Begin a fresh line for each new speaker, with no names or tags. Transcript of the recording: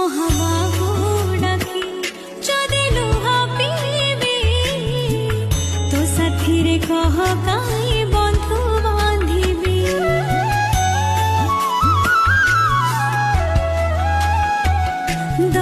মহাবাহু ডাকি যদি লুহা পিবি তো সাথীরে কহ কাই বন্ধু বাঁধিবি দ